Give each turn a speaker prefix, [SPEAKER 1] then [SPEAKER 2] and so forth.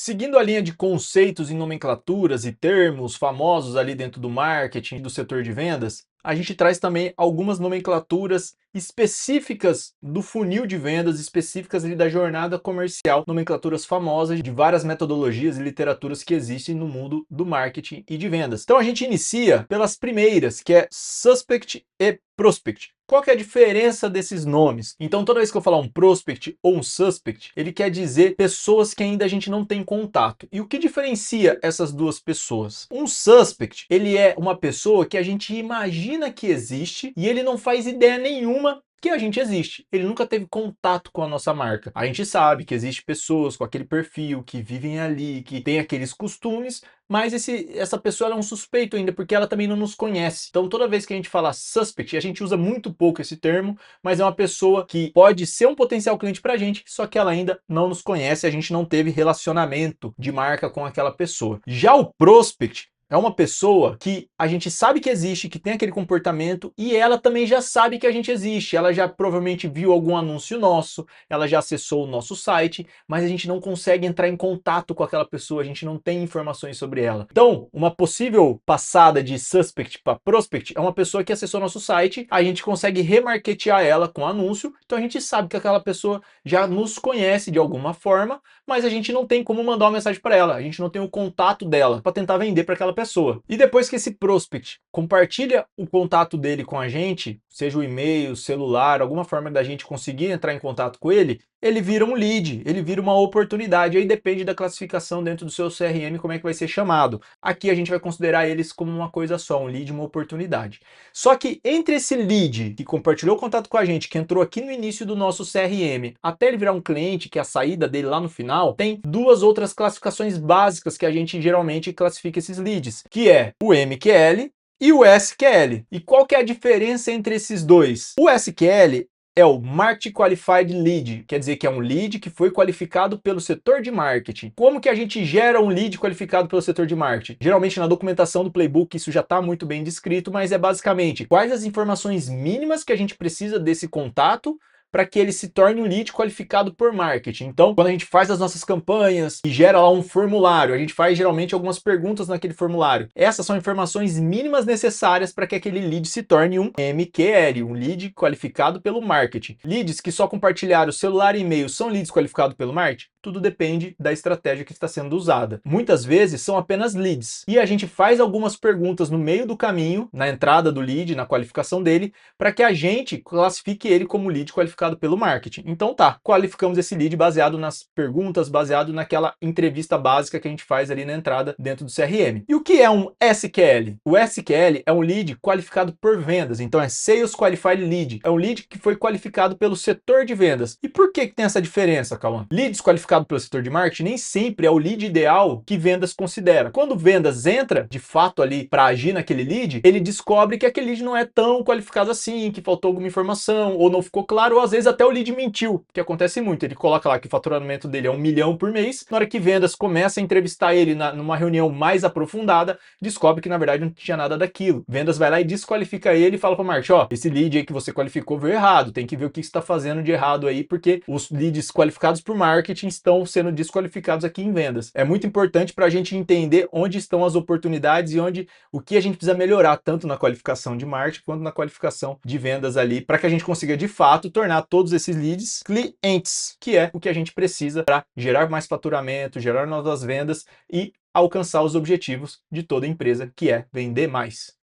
[SPEAKER 1] Seguindo a linha de conceitos e nomenclaturas e termos famosos ali dentro do marketing e do setor de vendas, a gente traz também algumas nomenclaturas específicas do funil de vendas, específicas ali da jornada comercial, nomenclaturas famosas de várias metodologias e literaturas que existem no mundo do marketing e de vendas. Então a gente inicia pelas primeiras, que é Suspect e Prospect. Qual que é a diferença desses nomes? Então, toda vez que eu falar um prospect ou um suspect, ele quer dizer pessoas que ainda a gente não tem contato. E o que diferencia essas duas pessoas? Um suspect, ele é uma pessoa que a gente imagina que existe e ele não faz ideia nenhuma que a gente existe. Ele nunca teve contato com a nossa marca. A gente sabe que existe pessoas com aquele perfil, que vivem ali, que tem aqueles costumes, mas essa pessoa ela é um suspeito ainda, porque ela também não nos conhece. Então, toda vez que a gente fala suspect, a gente usa muito pouco esse termo, mas é uma pessoa que pode ser um potencial cliente para a gente, só que ela ainda não nos conhece, a gente não teve relacionamento de marca com aquela pessoa. Já o prospect é uma pessoa que a gente sabe que existe, que tem aquele comportamento e ela também já sabe que a gente existe. Ela já provavelmente viu algum anúncio nosso, ela já acessou o nosso site, mas a gente não consegue entrar em contato com aquela pessoa, a gente não tem informações sobre ela. Então, uma possível passada de suspect para prospect é uma pessoa que acessou nosso site, a gente consegue remarketear ela com anúncio, então a gente sabe que aquela pessoa já nos conhece de alguma forma, mas a gente não tem como mandar uma mensagem para ela, a gente não tem o contato dela para tentar vender para aquela pessoa. E depois que esse prospect compartilha o contato dele com a gente, seja o e-mail, celular, alguma forma da gente conseguir entrar em contato com ele, ele vira um lead, ele vira uma oportunidade, aí depende da classificação dentro do seu CRM como é que vai ser chamado. Aqui a gente vai considerar eles como uma coisa só, um lead, uma oportunidade. Só que entre esse lead que compartilhou o contato com a gente, que entrou aqui no início do nosso CRM, até ele virar um cliente, que é a saída dele lá no final, tem duas outras classificações básicas que a gente geralmente classifica esses leads, que é o MQL e o SQL. E qual que é a diferença entre esses dois? O SQL é o Market Qualified Lead, quer dizer que é um lead que foi qualificado pelo setor de marketing. Como que a gente gera um lead qualificado pelo setor de marketing? Geralmente na documentação do playbook isso já está muito bem descrito, mas é basicamente quais as informações mínimas que a gente precisa desse contato para que ele se torne um lead qualificado por marketing. Então, quando a gente faz as nossas campanhas e gera lá um formulário, a gente faz geralmente algumas perguntas naquele formulário. Essas são informações mínimas necessárias para que aquele lead se torne um MQL, um lead qualificado pelo marketing. Leads que só compartilharam celular e e-mail são leads qualificados pelo marketing? Tudo depende da estratégia que está sendo usada. Muitas vezes são apenas leads. E a gente faz algumas perguntas no meio do caminho, na entrada do lead, na qualificação dele, para que a gente classifique ele como lead qualificado pelo marketing. Então tá, qualificamos esse lead baseado nas perguntas, baseado naquela entrevista básica que a gente faz ali na entrada dentro do CRM. E o que é um SQL? O SQL é um lead qualificado por vendas, então é Sales Qualified Lead. É um lead que foi qualificado pelo setor de vendas. E por que tem essa diferença, Cauã? Leads qualificados pelo setor de marketing nem sempre é o lead ideal que vendas considera. Quando vendas entra, de fato, ali para agir naquele lead, ele descobre que aquele lead não é tão qualificado assim, que faltou alguma informação, ou não ficou claro, ou às vezes até o lead mentiu, que acontece muito. Ele coloca lá que o faturamento dele é 1 milhão por mês, na hora que vendas começa a entrevistar ele numa reunião mais aprofundada, descobre que na verdade não tinha nada daquilo. Vendas vai lá e desqualifica ele e fala para o marketing, ó, esse lead aí que você qualificou veio errado, tem que ver o que você está fazendo de errado aí, porque os leads qualificados por marketing estão sendo desqualificados aqui em vendas. É muito importante para a gente entender onde estão as oportunidades e o que a gente precisa melhorar, tanto na qualificação de marketing quanto na qualificação de vendas ali, para que a gente consiga de fato tornar todos esses leads clientes, que é o que a gente precisa para gerar mais faturamento, gerar novas vendas e alcançar os objetivos de toda empresa, que é vender mais.